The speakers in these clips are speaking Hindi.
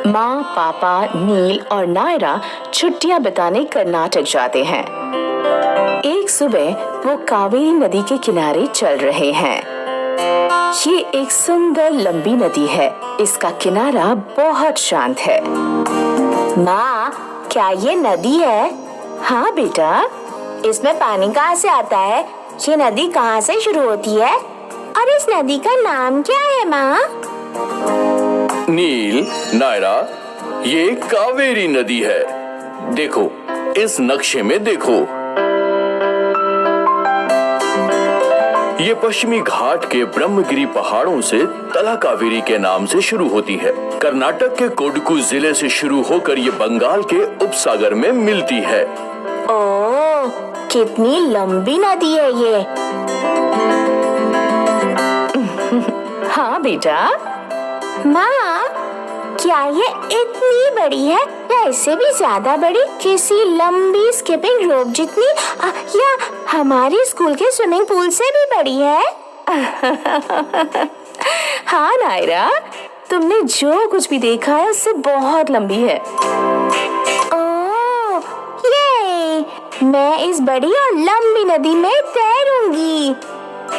माँ, पापा, नील और नायरा छुट्टियां बिताने कर्नाटक जाते हैं। एक सुबह वो कावेरी नदी के किनारे चल रहे हैं। ये एक सुंदर लंबी नदी है। इसका किनारा बहुत शांत है। माँ, क्या ये नदी है? हाँ बेटा। इसमें पानी कहाँ से आता है? ये नदी कहाँ से शुरू होती है? और इस नदी का नाम क्या है माँ? नील, नायरा, ये कावेरी नदी है। देखो, इस नक्शे में देखो। ये पश्चिमी घाट के ब्रह्मगिरी पहाड़ों से तलाकावेरी के नाम से शुरू होती है। कर्नाटक के कोडगु जिले से शुरू होकर ये बंगाल के उपसागर में मिलती है। ओह, कितनी लंबी नदी है ये। हाँ बेटा। माँ, क्या ये इतनी बड़ी है या इससे भी ज्यादा बड़ी? किसी लंबी स्किपिंग रोप जितनी, या हमारी स्कूल के स्विमिंग पूल से भी बड़ी है? हाँ नायरा, तुमने जो कुछ भी देखा है उससे बहुत लंबी है। ओह, ये मैं इस बड़ी और लंबी नदी में तैरूंगी।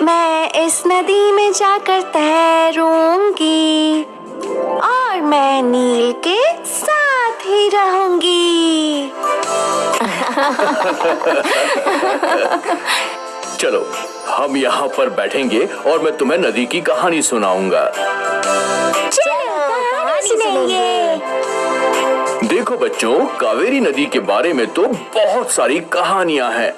मैं इस नदी में जाकर तैरूंगी और मैं नील के साथ ही रहूंगी। चलो, हम यहाँ पर बैठेंगे और मैं तुम्हें नदी की कहानी सुनाऊंगा। चलो, कहानी सुनेंगे। देखो बच्चों, कावेरी नदी के बारे में तो बहुत सारी कहानियाँ हैं।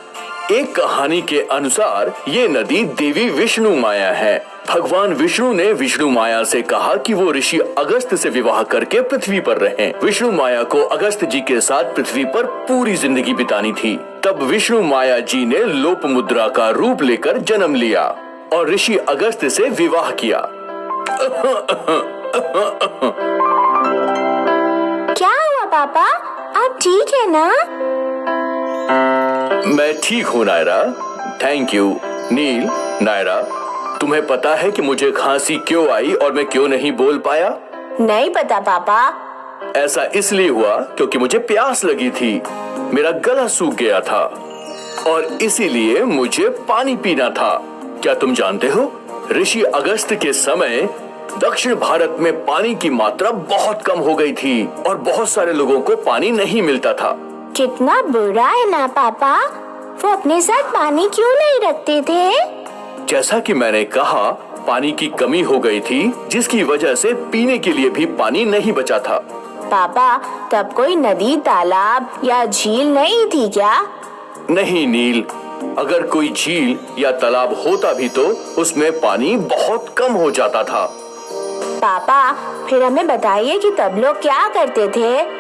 एक कहानी के अनुसार ये नदी देवी विष्णु माया है। भगवान विष्णु ने विष्णु माया से कहा कि वो ऋषि अगस्त से विवाह करके पृथ्वी पर रहें। विष्णु माया को अगस्त जी के साथ पृथ्वी पर पूरी जिंदगी बितानी थी। तब विष्णु माया जी ने लोपमुद्रा का रूप लेकर जन्म लिया और ऋषि अगस्त से विवाह किया। क्या हुआ पापा? आप ठीक है ना? मैं ठीक हूँ नायरा, थैंक यू। नील, नायरा, तुम्हें पता है कि मुझे खांसी क्यों आई और मैं क्यों नहीं बोल पाया? नहीं पता पापा। ऐसा इसलिए हुआ क्योंकि मुझे प्यास लगी थी। मेरा गला सूख गया था और इसीलिए मुझे पानी पीना था। क्या तुम जानते हो, ऋषि अगस्त के समय दक्षिण भारत में पानी की मात्रा बहुत कम हो गई थी और बहुत सारे लोगों को पानी नहीं मिलता था। कितना बुरा है ना पापा। वो अपने साथ पानी क्यों नहीं रखते थे? जैसा कि मैंने कहा, पानी की कमी हो गई थी जिसकी वजह से पीने के लिए भी पानी नहीं बचा था। पापा, तब कोई नदी, तालाब या झील नहीं थी क्या? नहीं नील, अगर कोई झील या तालाब होता भी तो उसमें पानी बहुत कम हो जाता था। पापा, फिर हमें बताइए कि तब लोग क्या करते थे?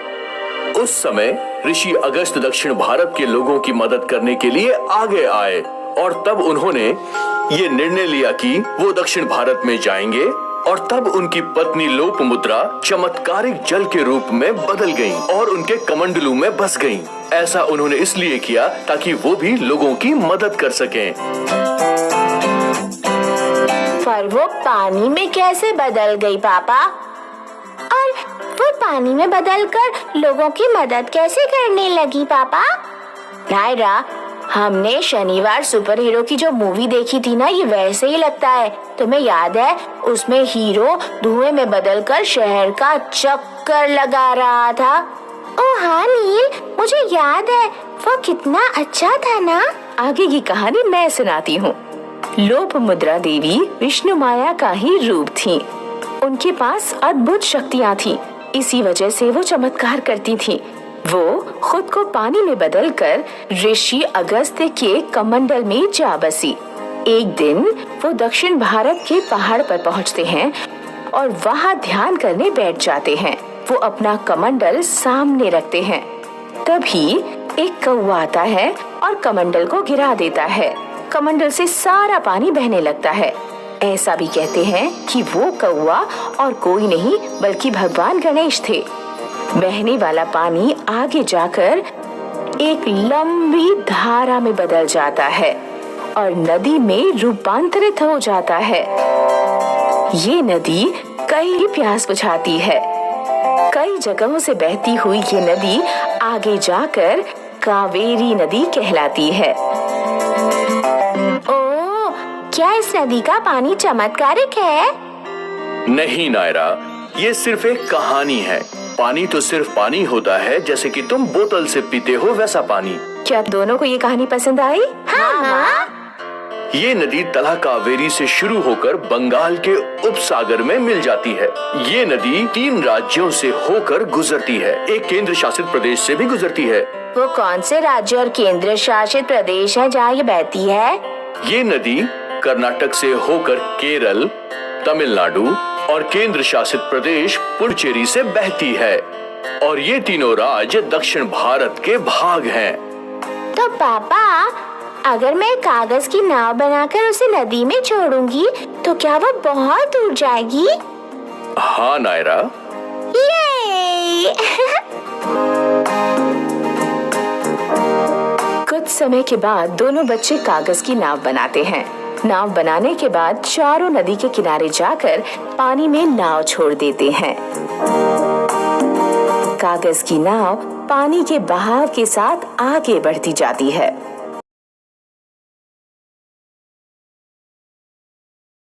उस समय ऋषि अगस्त दक्षिण भारत के लोगों की मदद करने के लिए आगे आए और तब उन्होंने ये निर्णय लिया कि वो दक्षिण भारत में जाएंगे और तब उनकी पत्नी लोपमुद्रा चमत्कारिक जल के रूप में बदल गईं और उनके कमंडलू में बस गईं। ऐसा उन्होंने इसलिए किया ताकि वो भी लोगों की मदद कर सकें। पर वो पानी में कैसे बदल गई पापा? और वो पानी में बदलकर लोगों की मदद कैसे करने लगी पापा? नायरा, हमने शनिवार सुपर हीरो की जो मूवी देखी थी ना, ये वैसे ही लगता है। तुम्हें याद है, उसमें हीरो धुएं में बदलकर शहर का चक्कर लगा रहा था। ओह हाँ नील, मुझे याद है। वो कितना अच्छा था ना। आगे की कहानी मैं सुनाती हूँ। लोपमुद्रा देवी विष्णु माया का ही रूप थी। उनके पास अद्भुत शक्तियाँ थी, इसी वजह से वो चमत्कार करती थी। वो खुद को पानी में बदलकर ऋषि अगस्त्य के कमंडल में जा बसी। एक दिन वो दक्षिण भारत के पहाड़ पर पहुंचते हैं और वहां ध्यान करने बैठ जाते हैं। वो अपना कमंडल सामने रखते हैं। तभी एक कौवा आता है और कमंडल को गिरा देता है। कमंडल से सारा पानी बहने लगता है। ऐसा भी कहते हैं कि वो कौवा और कोई नहीं बल्कि भगवान गणेश थे। बहने वाला पानी आगे जाकर एक लंबी धारा में बदल जाता है और नदी में रूपांतरित हो जाता है। ये नदी कई प्यास बुझाती है, कई जगहों से बहती हुई ये नदी आगे जाकर कावेरी नदी कहलाती है। ओह, क्या इस नदी का पानी चमत्कारिक है? नहीं नायरा, ये सिर्फ एक कहानी है। पानी तो सिर्फ पानी होता है, जैसे कि तुम बोतल से पीते हो वैसा पानी। क्या दोनों को ये कहानी पसंद आई? हाँ। ये नदी तला कावेरी से शुरू होकर बंगाल के उपसागर में मिल जाती है। ये नदी 3 राज्यों से होकर गुजरती है, एक केंद्र शासित प्रदेश से भी गुजरती है। वो कौन से राज्य और केंद्र शासित प्रदेश है जहाँ ये बहती है? ये नदी कर्नाटक से होकर केरल, तमिलनाडु और केंद्र शासित प्रदेश पुडुचेरी से बहती है। और ये तीनों राज्य दक्षिण भारत के भाग हैं। तो पापा, अगर मैं कागज की नाव बनाकर उसे नदी में छोड़ूंगी तो क्या वो बहुत दूर जाएगी? हाँ नायरा। ये कुछ समय के बाद दोनों बच्चे कागज की नाव बनाते हैं। नाव बनाने के बाद चारों नदी के किनारे जाकर पानी में नाव छोड़ देते हैं। कागज की नाव पानी के बहाव के साथ आगे बढ़ती जाती है।